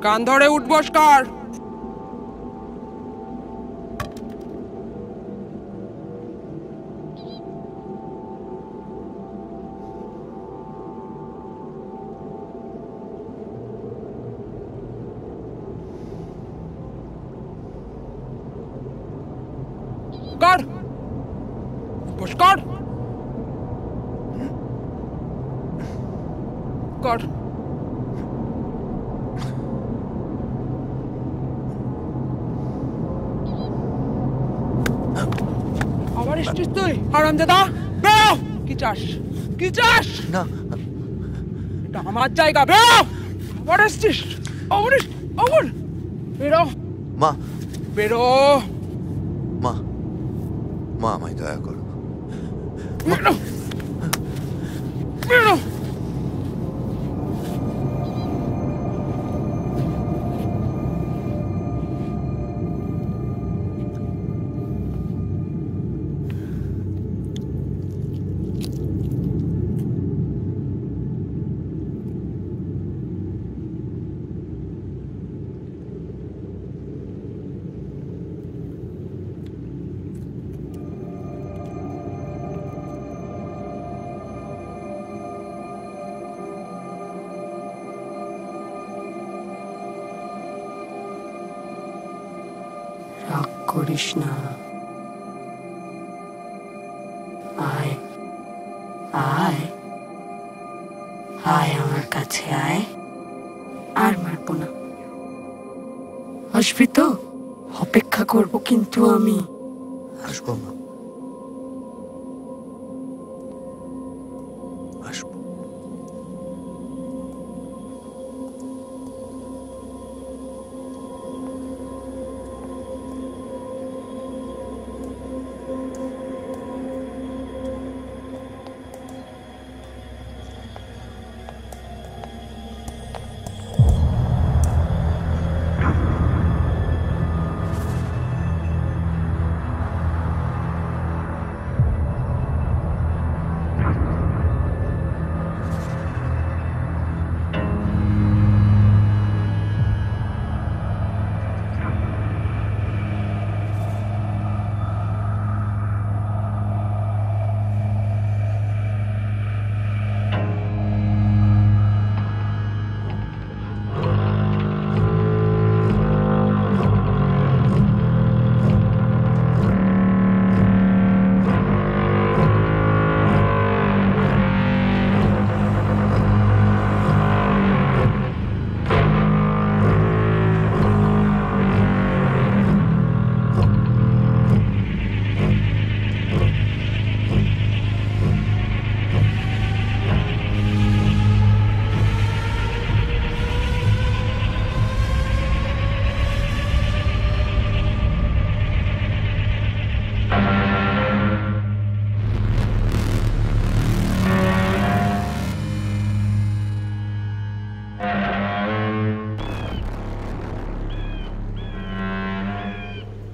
কান ধরে উঠবস কর। কর উঠবস কর কর। আবার এসছিস তুই হারামজাদা? বেরো! কি চাস? কি চাস? না, এটা আমার জায়গা। বেরো! আবার এসছিস? আবার বেরো! মা, বেরো! মা, মা আমায় দয়া করো। বেরো! বেরো! রাগ করিস না, আয় আয় আয় আমার কাছে আয়। আর মারবো না, আসবি তো? অপেক্ষা করবো কিন্তু আমি। আসবো মা, আসবো।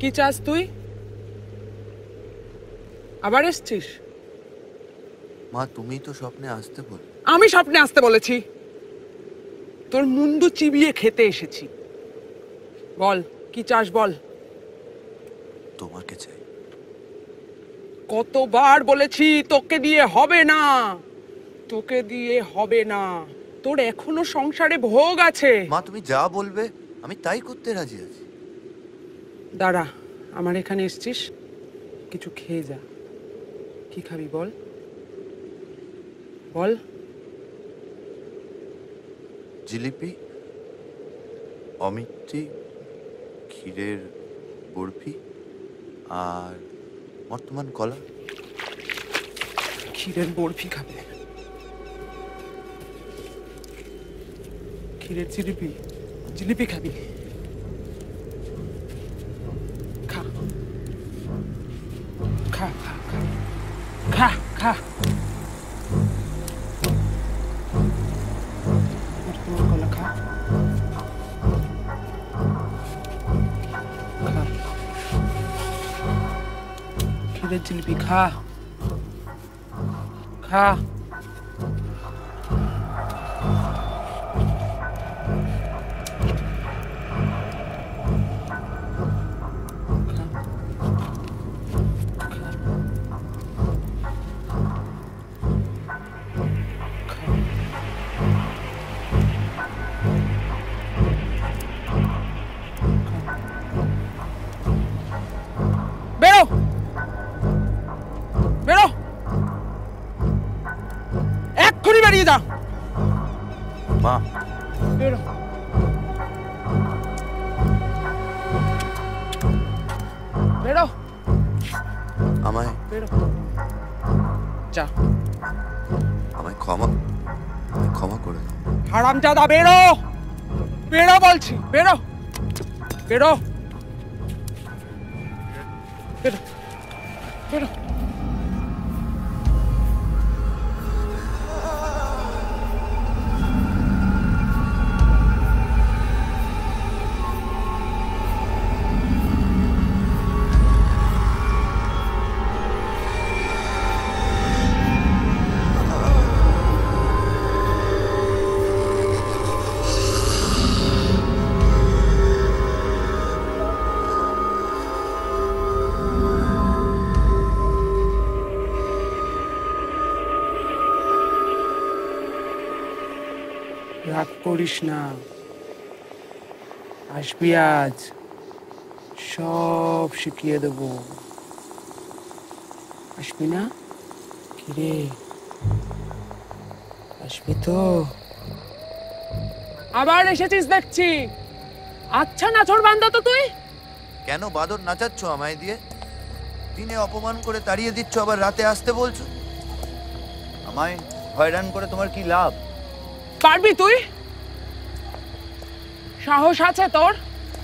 কি চাস তুই? আবার এসছিস? মা, তুমি তো স্বপ্নে আসতে বল। আমি স্বপ্নে আসতে বলেছি? তোর মুন্ডু চিবিয়ে খেতে এসেছি। বল কি চাস বল। তোমাকে চাই। কতবার বলেছি তোকে দিয়ে হবে না, তোকে দিয়ে হবে না। তোর এখনো সংসারে ভোগ আছে। মা, তুমি যা বলবে আমি তাই করতে রাজি আছি। দাঁড়া, আমার এখানে এসছিস, কিছু খেয়ে যা। কি খাবি বল বল। জিলিপি, অমিত্তি, ক্ষীরের বরফি আর বর্তমান কলা। ক্ষীরের বরফি খাবে? ক্ষীরের জিলিপি? জিলিপি খাবি? খা খা খা খা খা। বর্তমান কলা খা খা। ক্ষীরের জিলিপি খা খা। বেরিয়ে যা। মা বেরো। বেরো আমায় বেরো যা। আমায় ক্ষমা করে দাও। হারামজাদা বেরো, বেরো বলছি, বেরো বেরো বেরো বেরো। রাগ করিস না, আসবি আজ, সব শিখিয়ে দেব। আসবি না? কিরে, আসবি তো? আবার এসেছিস দেখছি। আচ্ছা নাচর বান্দা তো তুই। কেন বাদর নাচাচ্ছ আমায় দিয়ে? দিনে অপমান করে তাড়িয়ে দিচ্ছ, আবার রাতে আসতে বলছো। আমায় হয়রান করে তোমার কি লাভ? পারবি তুই? সাহস আছে তোর?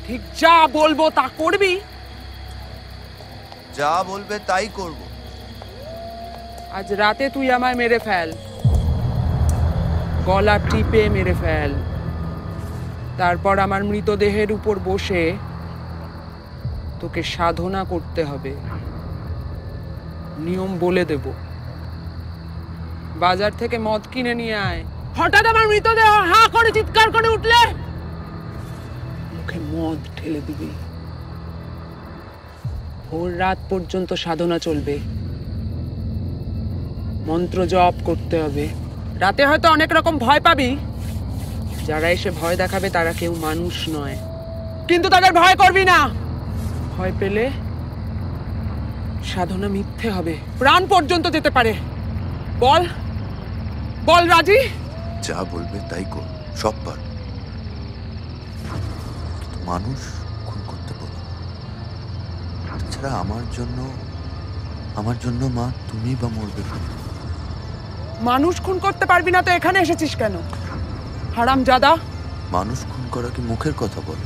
ঠিক যা বলবো তা করবি? যা বলবে তাই করব। আজ রাতে তুই আমায় মেরে ফেল, গলা টিপে মেরে ফেল। তারপর আমার মৃতদেহের উপর বসে তোকে সাধনা করতে হবে। নিয়ম বলে দেব। বাজার থেকে মদ কিনে নিয়ে আয়। হঠাৎ আমার মৃতদেহ হা করে চিৎকার করে উঠলে মুখে মদ ঢেলে দিবি। ভোর রাত পর্যন্ত সাধনা চলবে, মন্ত্র জপ করতে হবে। রাতে হয়তো অনেক রকম ভয় পাবি। যারা এসে ভয় দেখাবে তারা কেউ মানুষ নয়, কিন্তু তাদের ভয় করবি না। ভয় পেলে সাধনা মিথ্যে হবে, প্রাণ পর্যন্ত যেতে পারে। বল বল রাজি? যা বলবে তাই করব, সব পার। মানুষ খুন করতে বলো। তাছাড়া আমার জন্য মা তুমি বা মরবে। মানুষ খুন করতে পারবি না তো এখানে এসেছিস কেন, হারামজাদা? মানুষ খুন করা কি মুখের কথা বলে?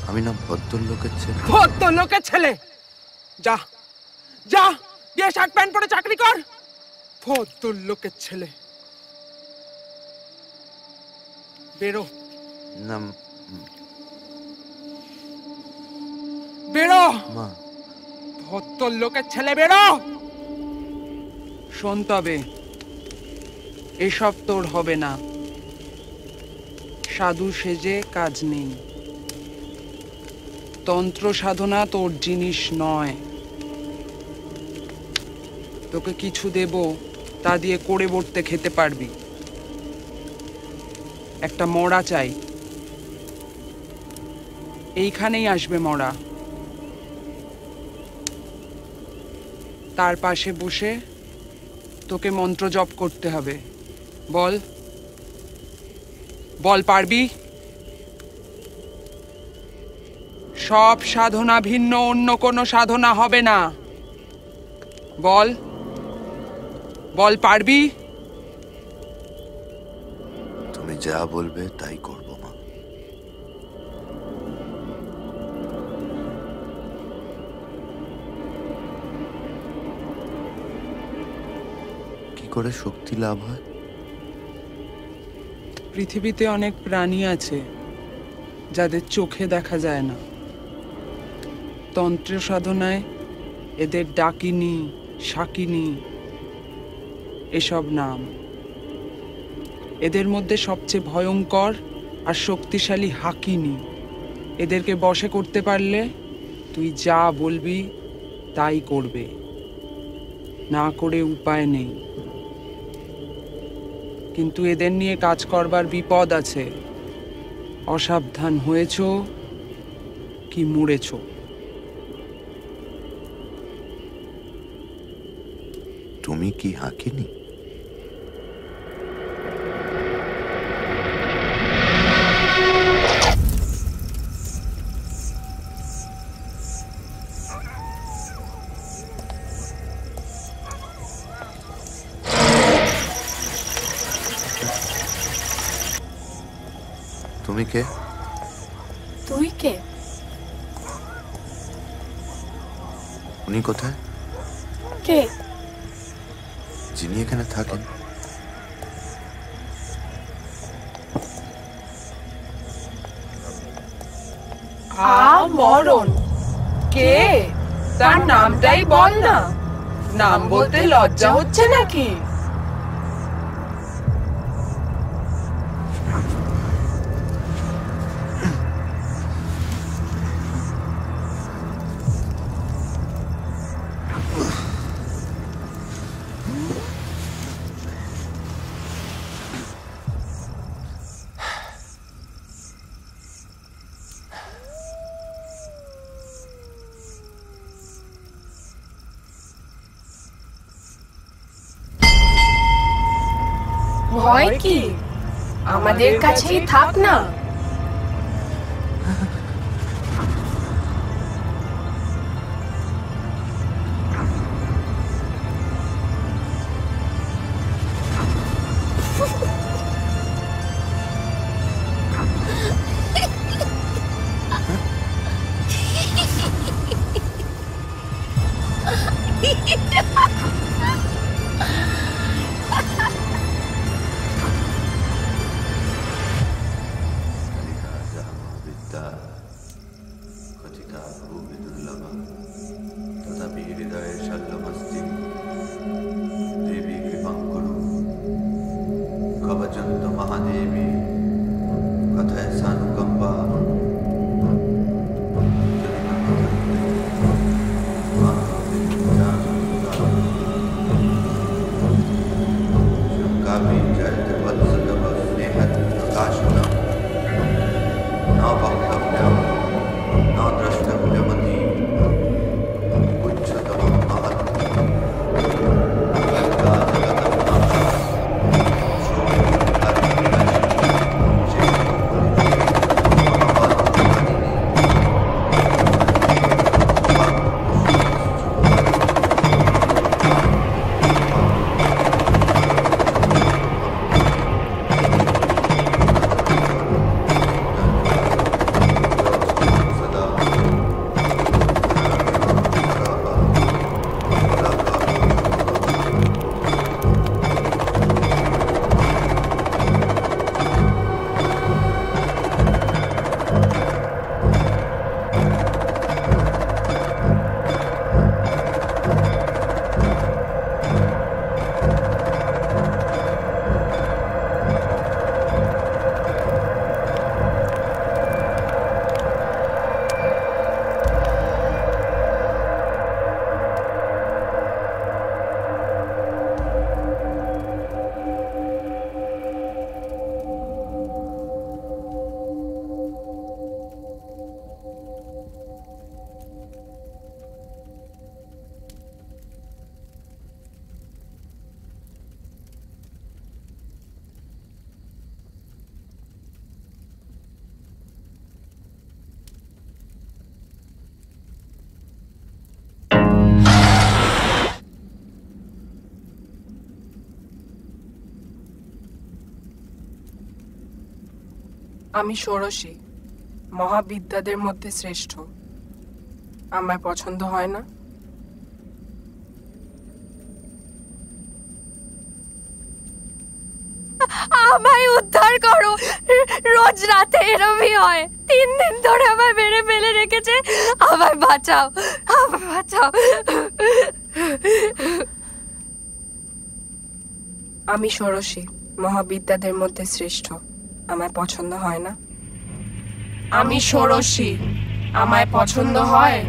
আমি না ভদ্রলোকের ছেলে। ভদ্রলোকের ছেলে? যা যা, গিয়ে শার্ট প্যান্ট পরে চাকরি কর। ভদ্রলোকের ছেলে, বেরো না বেরো। মা, ভদ্রলোকের ছেলে বেরো। শোন তবে, এসব তোর হবে না। সাধু সেজে কাজ নেই। তন্ত্র সাধনা তোর জিনিস নয়। তোকে কিছু দেব, তা দিয়ে করে বটতে খেতে পারবি। একটা মরা চাই, এইখানেই আসবে মরা। তার পাশে বসে তোকে মন্ত্র জপ করতে হবে। বল বল, পারবি? সব সাধনা ভিন্ন, অন্য কোনো সাধনা হবে না। বল বল, পারবি? তুমি যা বলবে তাই করব মা। কি করে শক্তি লাভ হয়? পৃথিবীতে অনেক প্রাণী আছে যাদের চোখে দেখা যায় না। তন্ত্র সাধনায় এদের ডাকিনী, শাকিনী এসব নাম। এদের মধ্যে সবচেয়ে ভয়ঙ্কর আর শক্তিশালী হাকিনী। এদেরকে বশে করতে পারলে তুই যা বলবি তাই করবে, না করে উপায় নেই। কিন্তু এদের নিয়ে কাজ করবার বিপদ আছে। অসাবধান হয়েছ কি মরেছ। তুমি কি হাঁকিনি? তুমি কে? তুই কে? উনি কোথায়? কে? যিনি এখানে থাকেন। মরণ কে? তার নামটাই বল না। নাম বলতে লজ্জা হচ্ছে নাকি? ভয় কি? আমাদের কাছেই থাক না। আমি ষোড়শী, মহাবিদ্যাদের মধ্যে শ্রেষ্ঠ। আমায় পছন্দ হয় না? আমায় উদ্ধার করো। রোজ রাতে এরমই হয়। 3 দিন ধরে আমায় মেরে ফেলে রেখেছে। আমায় বাঁচাও, আমায় বাঁচাও। আমি ষোড়শী, মহাবিদ্যাদের মধ্যে শ্রেষ্ঠ। আমায় পছন্দ হয় না? আমি ষোড়শী, আমায় পছন্দ হয়।